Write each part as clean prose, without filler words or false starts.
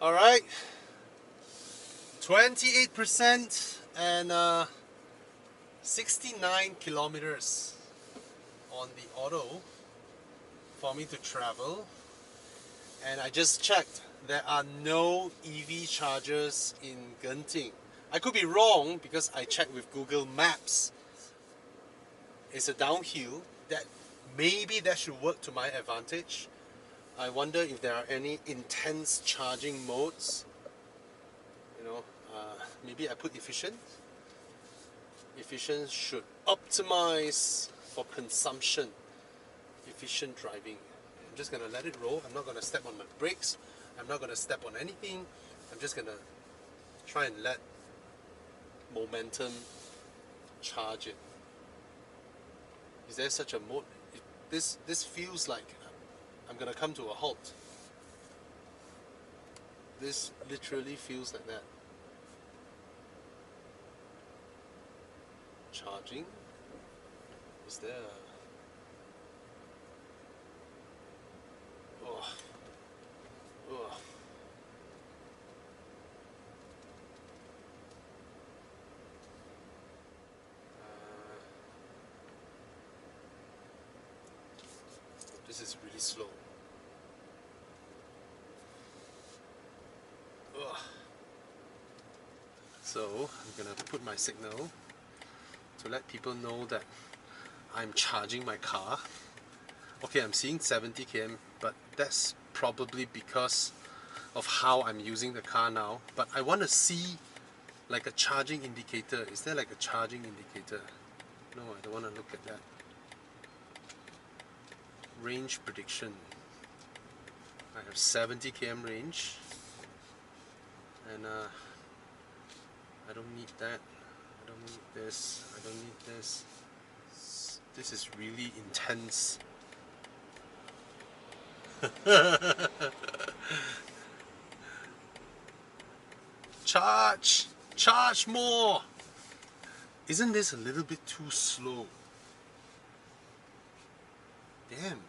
Alright, 28% and 69 kilometers on the auto for me to travel. And I just checked, there are no EV chargers in Genting. I could be wrong because I checked with Google Maps. It's a downhill. Maybe that should work to my advantage. I wonder if there are any intense charging modes. You know, maybe I put efficient. Efficient should optimize for consumption. Efficient driving. I'm just gonna let it roll. I'm not gonna step on my brakes. I'm not gonna step on anything. I'm just gonna try and let momentum charge it. Is there such a mode? This feels like I'm gonna come to a halt. This literally feels like that. Charging? Is there a... Oh. Oh. This is really slow. Ugh. So I'm gonna put my signal to let people know that I'm charging my car. Okay, I'm seeing 70 km, but that's probably because of how I'm using the car now. But I want to see like a charging indicator. Is there like a charging indicator? No, I don't want to look at that. Range prediction. I have 70 km range, and I don't need that. I don't need this. I don't need this. This is really intense. Charge! Charge more! Isn't this a little bit too slow? Damn.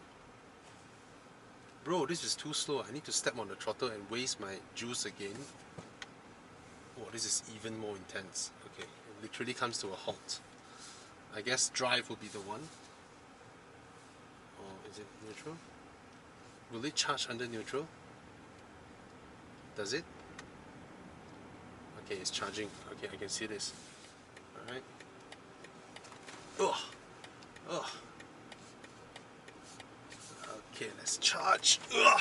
Bro, this is too slow. I need to step on the throttle and waste my juice again. Oh, this is even more intense. Okay, it literally comes to a halt. I guess drive will be the one. Or is it neutral? Will it charge under neutral? Does it? Okay, it's charging. Okay, I can see this. Alright. Oh! Oh! Okay, let's charge. Ugh.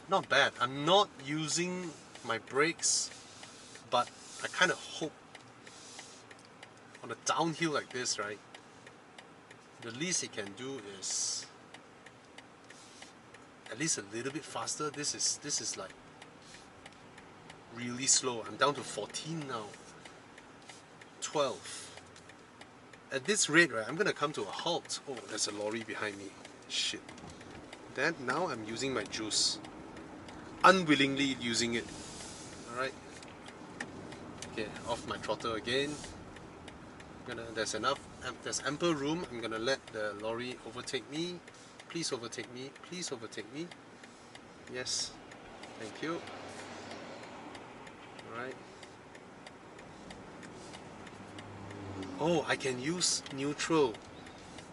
Not bad. I'm not using my brakes, but I kind of hope on a downhill like this, right? The least it can do is at least a little bit faster. This is like really slow. I'm down to 14 now. 12. At this rate, right, I'm gonna come to a halt. Oh, there's a lorry behind me. Shit. Then now I'm using my juice. Unwillingly using it. Alright. Okay, off my throttle again. There's ample room. I'm gonna let the lorry overtake me. Please overtake me. Please overtake me. Yes. Thank you. Alright. Oh, I can use neutral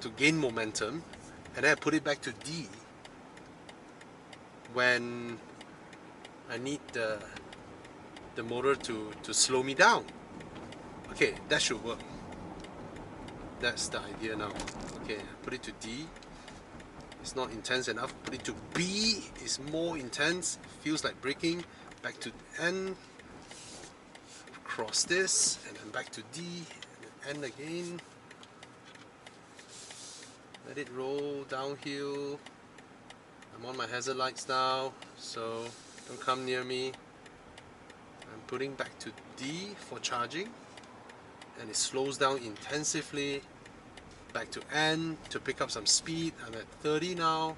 to gain momentum, and then I put it back to D when I need the motor to slow me down. Okay, that should work. That's the idea now. Okay, put it to D. It's not intense enough. Put it to B. It's more intense. Feels like braking. Back to N. Cross this, and then back to D. And again. Let it roll downhill. I'm on my hazard lights now, so don't come near me. I'm putting back to D for charging, and it slows down intensively. Back to N to pick up some speed. I'm at 30 now.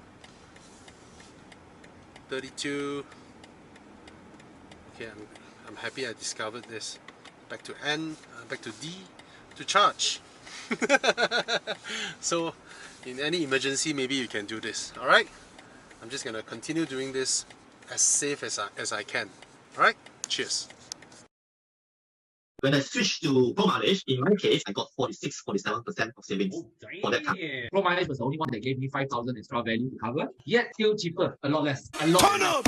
32. Okay, I'm happy I discovered this. Back to N, back to D to charge. So in any emergency, maybe you can do this. Alright? I'm just gonna continue doing this as safe as I can. Alright, cheers. When I switched to Pro Mileage, in my case, I got 46-47% of savings for that car. Pro Mileage was the only one that gave me 5,000 extra value to cover, yet still cheaper, a lot less. A lot Turn less. up!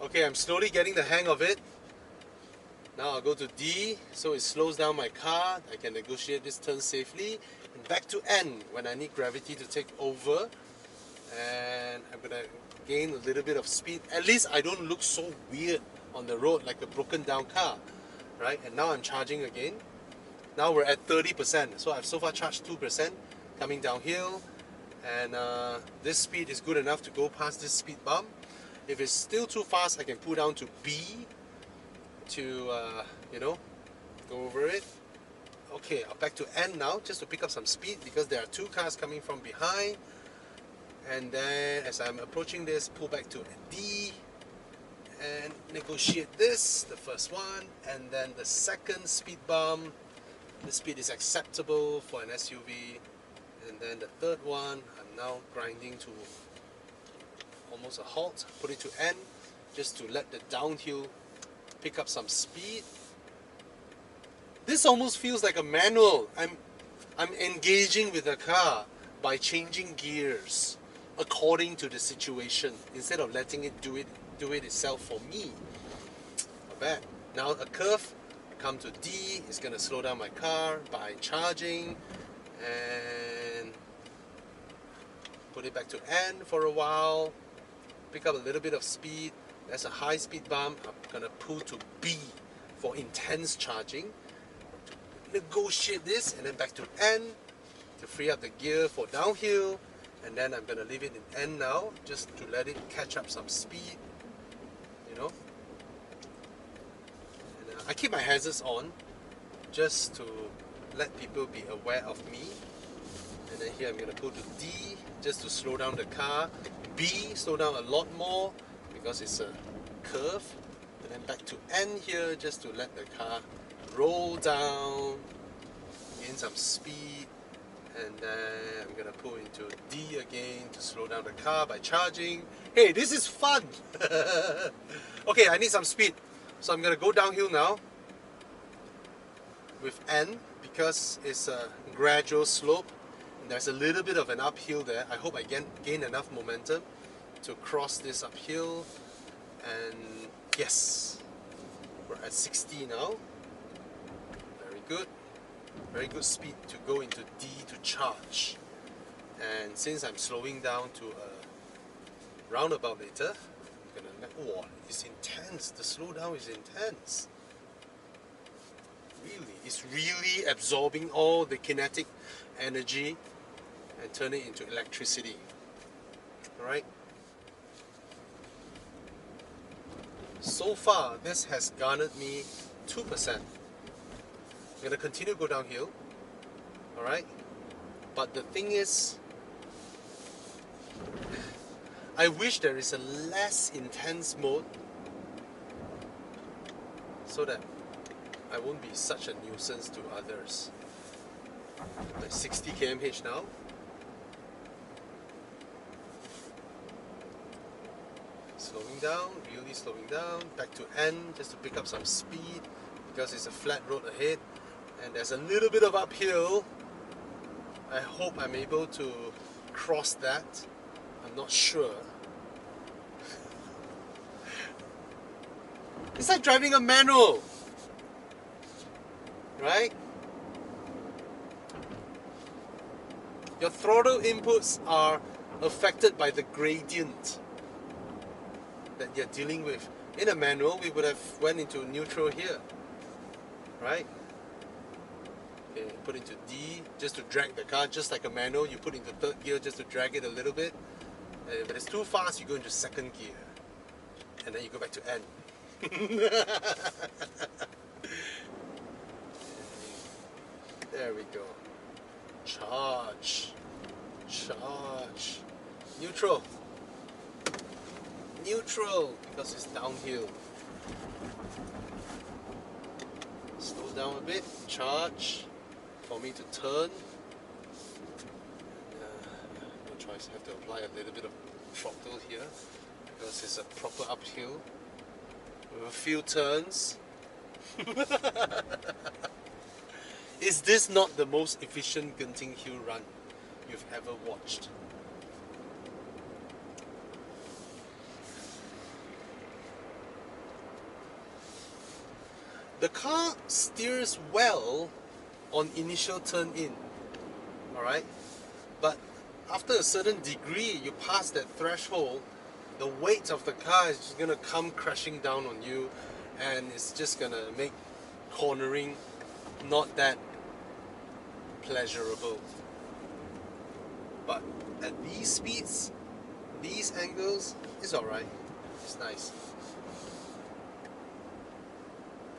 Okay, I'm slowly getting the hang of it. Now I'll go to D, so it slows down my car. I can negotiate this turn safely. And back to N, when I need gravity to take over. And I'm gonna gain a little bit of speed. At least I don't look so weird on the road like a broken down car, right? And now I'm charging again. Now we're at 30%, so I've so far charged 2% coming downhill. And this speed is good enough to go past this speed bump. If it's still too fast, I can pull down to B to, you know, go over it. Okay, I'll back to N now, just to pick up some speed because there are two cars coming from behind. And then as I'm approaching this, pull back to D and negotiate this, the first one. And then the second speed bump, the speed is acceptable for an SUV. And then the third one, I'm now grinding to almost a halt, put it to N, just to let the downhill pick up some speed. This almost feels like a manual. I'm engaging with the car by changing gears according to the situation instead of letting it do it itself for me. Not bad. Now a curve, come to D, it's gonna slow down my car by charging and put it back to N for a while. Pick up a little bit of speed. There's a high speed bump. I'm gonna pull to B for intense charging. Negotiate this and then back to N to free up the gear for downhill. And then I'm gonna leave it in N now, just to let it catch up some speed. You know. And, I keep my hazards on, just to let people be aware of me. And then here I'm gonna pull to D, just to slow down the car. B, slow down a lot more because it's a curve. And then back to N here, just to let the car roll down, gain some speed. And then I'm gonna pull into D again to slow down the car by charging. Hey, this is fun! Okay, I need some speed. So I'm gonna go downhill now with N because it's a gradual slope. There's a little bit of an uphill there. I hope I gain enough momentum to cross this uphill. And yes, we're at 60 now. Very good. Very good speed to go into D to charge. And since I'm slowing down to a roundabout later, I'm gonna, oh, it's intense. The slowdown is intense. Really, it's really absorbing all the kinetic energy and turn it into electricity. Alright? So far, this has garnered me 2%. I'm going to continue to go downhill. Alright? But the thing is, I wish there is a less intense mode so that I won't be such a nuisance to others. Like 60 km/h now. Slowing down, really slowing down, back to N just to pick up some speed because it's a flat road ahead and there's a little bit of uphill. I hope I'm able to cross that. I'm not sure. It's like driving a manual, right? Your throttle inputs are affected by the gradient that you're dealing with. In a manual, we would have went into neutral here, right? Okay, put into D just to drag the car, just like a manual. You put into third gear just to drag it a little bit. But it's too fast, you go into second gear. and then you go back to N. There we go. Charge. Charge. Neutral. Neutral, because it's downhill. Slow down a bit. Charge. For me to turn. No choice, I have to apply a little bit of throttle here because it's a proper uphill with a few turns. Is this not the most efficient Genting Hill run you've ever watched? The car steers well on initial turn in, alright? But after a certain degree, you pass that threshold, the weight of the car is just going to come crashing down on you, and it's just going to make cornering not that pleasurable. But at these speeds, these angles, it's alright. It's nice.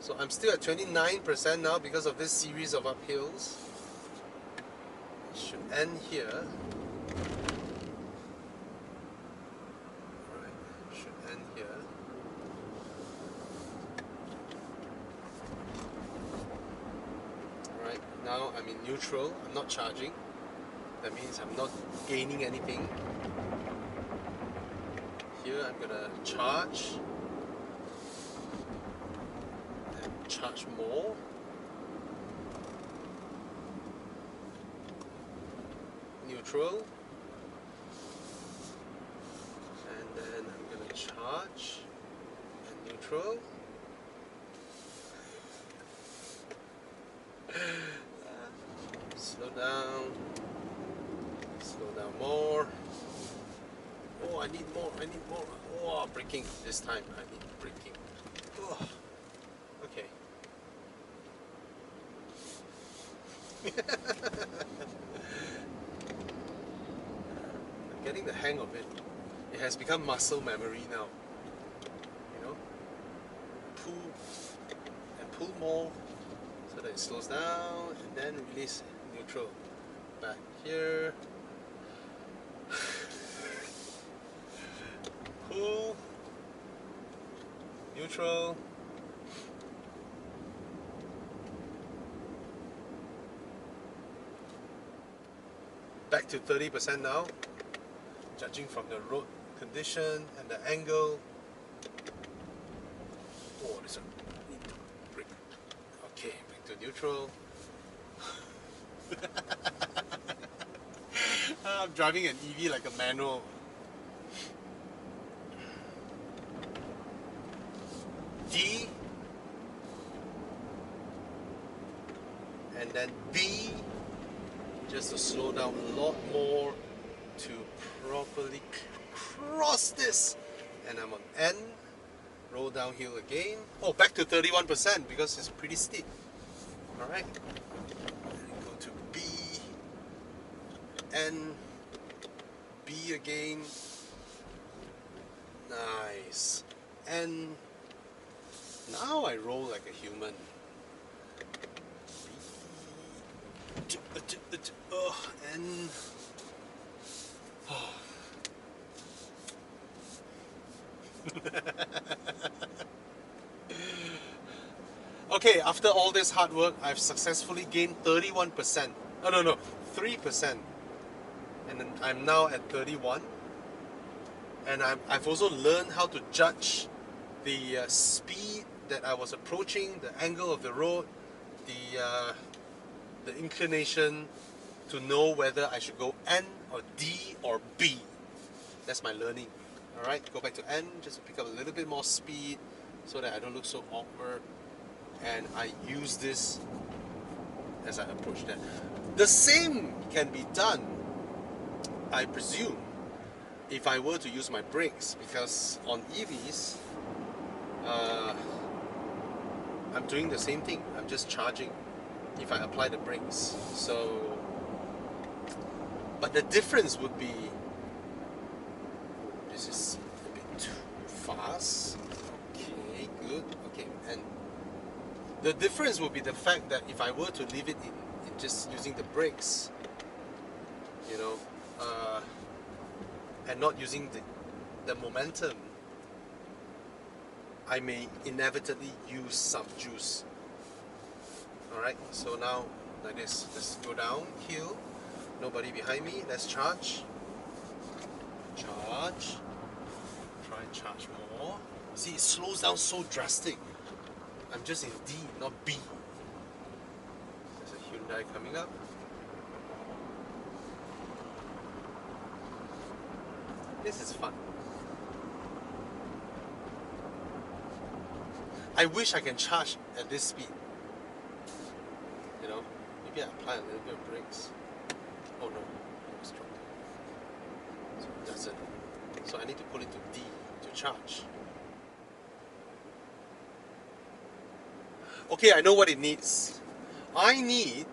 So I'm still at 29% now because of this series of uphills. It should end here. Alright, should end here. Alright, now I'm in neutral. I'm not charging. That means I'm not gaining anything. Here I'm gonna charge. Charge more. Neutral. And then I'm going to charge and neutral. Slow down. Slow down more. Oh, I need more. I need more. Oh, braking. This time I need braking. Oh. Okay. I'm getting the hang of it. It has become muscle memory now. You know? Pull and pull more so that it slows down and then release neutral. Back here. Pull. Neutral. Back to 30% now, judging from the road condition and the angle. Oh, this one need to brake. Okay, back to neutral. I'm driving an EV like a manual. D and then B, just to slow down a lot more to properly cross this. And I'm on N, roll downhill again. Oh, back to 31% because it's pretty steep. Alright, go to B, N, B again. Nice. N. Now I roll like a human. And oh. Okay, after all this hard work, I've successfully gained 31%. Oh no, 3%. And then I'm now at 31. And I've also learned how to judge the speed that I was approaching, the angle of the road, the inclination, to know whether I should go N or D or B. That's my learning. Alright, go back to N just to pick up a little bit more speed so that I don't look so awkward. And I use this as I approach that. The same can be done, I presume, if I were to use my brakes, because on EVs, I'm doing the same thing. I'm just charging if I apply the brakes. So, but the difference would be, this is a bit too fast. Okay, good. Okay, and the difference would be the fact that if I were to leave it in just using the brakes, you know, and not using the momentum, I may inevitably use some juice. Alright, so now like this, let's go down, hill, nobody behind me, let's charge. Charge. Try and charge more. See, it slows down so drastic. I'm just in D, not B. There's a Hyundai coming up. This is fun. I wish I can charge at this speed. You know, maybe I apply a little bit of brakes. Oh no, it was dropped. So it doesn't. So I need to put it to D to charge. Okay, I know what it needs. I need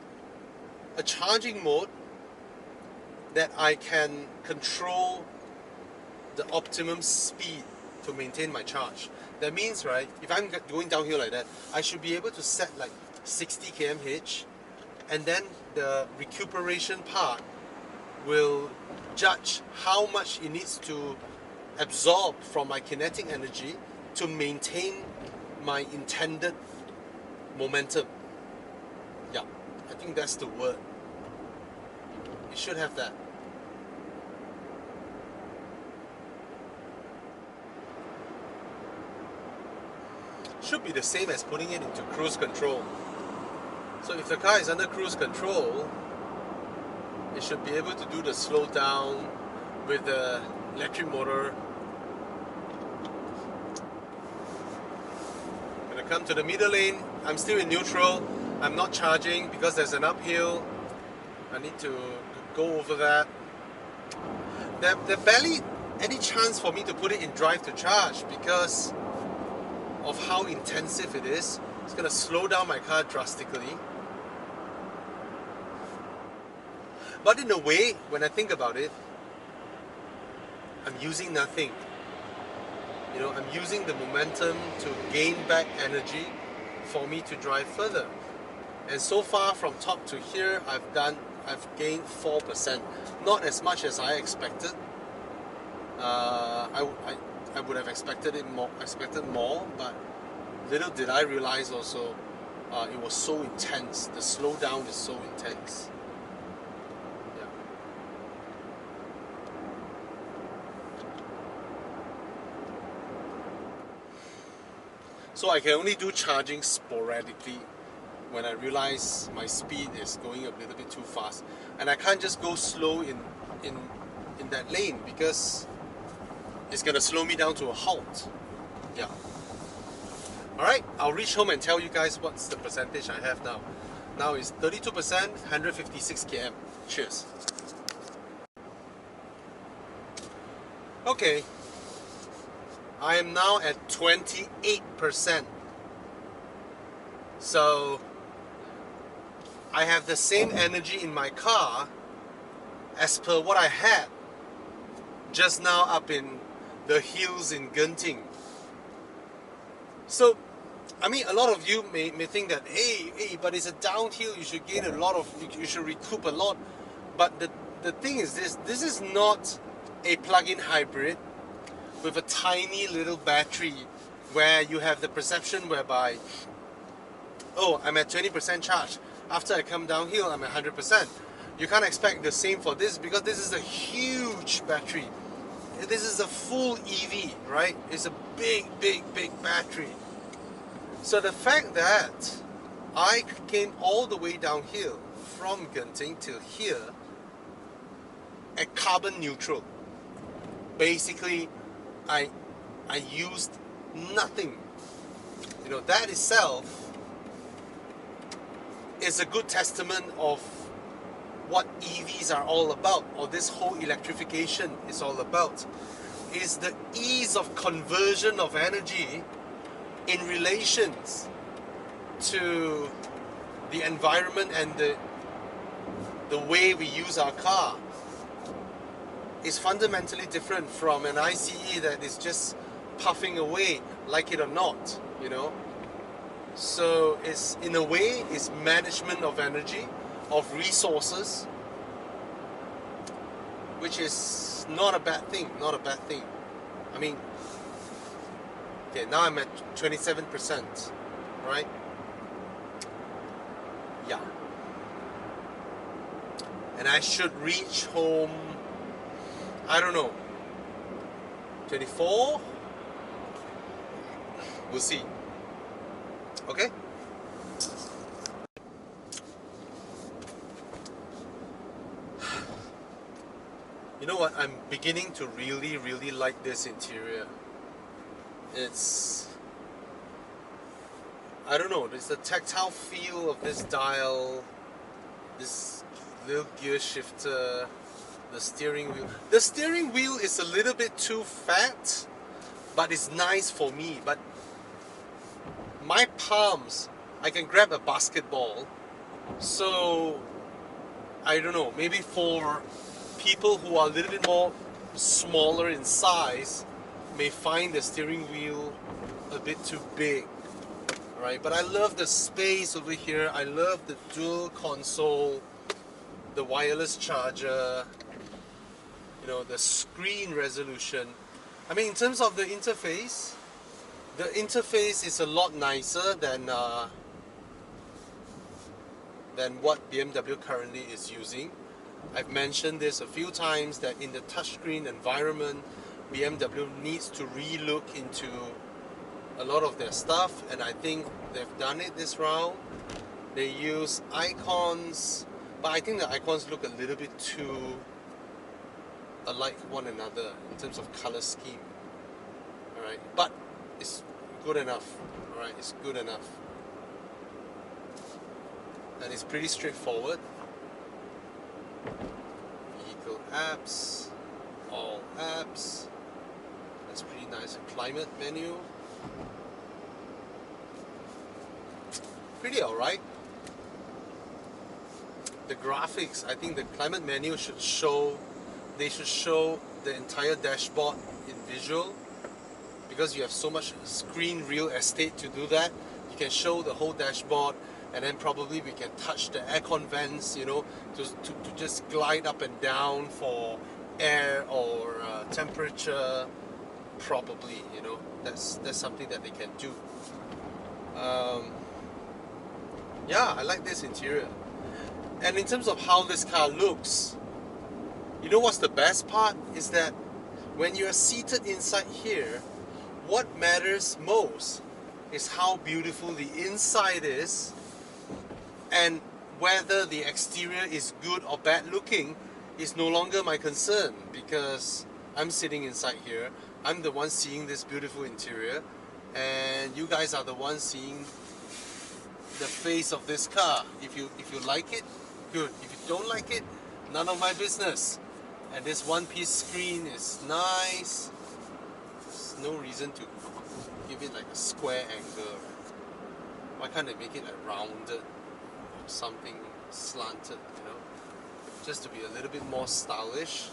a charging mode that I can control the optimum speed to maintain my charge. That means, right, if I'm going downhill like that, I should be able to set like 60 km/h, and then the recuperation part will judge how much it needs to absorb from my kinetic energy to maintain my intended momentum. Yeah, I think that's the word. It should have that. Should be the same as putting it into cruise control. So if the car is under cruise control, it should be able to do the slow down with the electric motor. When I come to the middle lane, I'm still in neutral. I'm not charging because there's an uphill. I need to go over that. There's barely any chance for me to put it in drive to charge because of how intensive it is. It's going to slow down my car drastically. But in a way, when I think about it, I'm using nothing. You know, I'm using the momentum to gain back energy for me to drive further. And so far from top to here, I've gained 4%. Not as much as I expected. I would have expected more, but little did I realize also it was so intense. The slowdown is so intense. Yeah. So I can only do charging sporadically when I realize my speed is going a little bit too fast, and I can't just go slow in that lane because it's gonna slow me down to a halt. Yeah. Alright, I'll reach home and tell you guys what's the percentage I have now. Now it's 32%, 156 km. Cheers. Okay. I am now at 28%. So I have the same energy in my car as per what I had just now up in the hills in Genting. So, I mean, a lot of you may think that, hey, but it's a downhill, you should gain a lot of, you should recoup a lot. But the thing is this is not a plug-in hybrid with a tiny little battery where you have the perception whereby, oh, I'm at 20% charge. After I come downhill, I'm at 100%. You can't expect the same for this because this is a huge battery. This is a full EV, right? It's a big battery. So the fact that I came all the way downhill from Genting till here at carbon neutral. Basically, I used nothing. You know, that itself is a good testament of what EVs are all about, or this whole electrification is all about, is the ease of conversion of energy in relations to the environment and the way we use our car is fundamentally different from an ICE that is just puffing away, like it or not, you know. So it's, in a way, it's management of energy, of resources, which is not a bad thing, not a bad thing. I mean, okay, now I'm at 27%, right? Yeah. And I should reach home, I don't know, 24? We'll see. Okay? You know what? I'm beginning to really like this interior. It's, I don't know, there's the tactile feel of this dial, this little gear shifter, the steering wheel. The steering wheel is a little bit too fat, but it's nice for me. But my palms, I can grab a basketball. So, I don't know, maybe for people who are a little bit more smaller in size, may find the steering wheel a bit too big, right? But I love the space over here. I love the dual console, the wireless charger, you know, the screen resolution. I mean, in terms of the interface is a lot nicer than what BMW currently is using. I've mentioned this a few times that in the touchscreen environment, BMW needs to re-look into a lot of their stuff, and I think they've done it this round. They use icons, but I think the icons look a little bit too alike one another in terms of color scheme. Alright, but it's good enough. Alright, it's good enough. And it's pretty straightforward. Vehicle apps, all apps. That's pretty nice. A climate menu. Pretty alright. The graphics, I think the climate menu should show, they should show the entire dashboard in visual, because you have so much screen real estate to do that. You can show the whole dashboard, and then probably we can touch the aircon vents, you know, to just glide up and down for air or temperature, probably, you know. That's something that they can do. Yeah, I like this interior. And in terms of how this car looks, you know what's the best part? Is that when you're seated inside here, what matters most is how beautiful the inside is, and whether the exterior is good or bad looking is no longer my concern, because I'm sitting inside here, I'm the one seeing this beautiful interior, and you guys are the ones seeing the face of this car. If you like it, good. If you don't like it, none of my business. And this one-piece screen is nice. There's no reason to give it like a square angle. Why can't they make it like rounded or something slanted, you know? Just to be a little bit more stylish.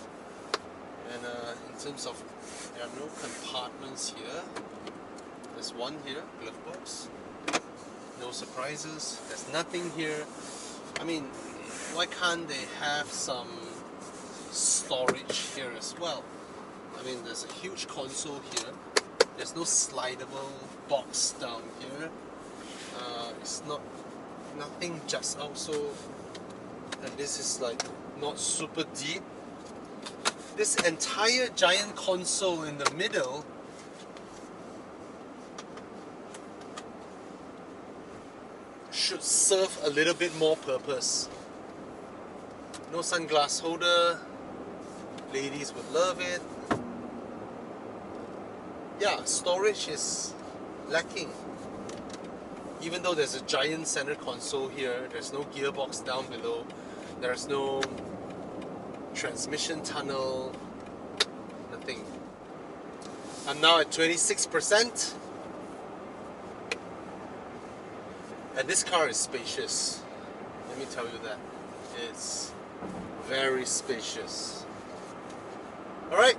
And in terms of, there are no compartments here. There's one here, glove box. No surprises. There's nothing here. I mean, why can't they have some storage here as well? I mean, there's a huge console here. There's no slidable box down here. It's nothing just out, so, and this is like not super deep. This entire giant console in the middle should serve a little bit more purpose. No sunglass holder. Ladies would love it. Yeah, storage is lacking. Even though there's a giant center console here, there's no gearbox down below, there's no transmission tunnel, nothing. I'm now at 26%. And this car is spacious. Let me tell you that. It's very spacious. Alright,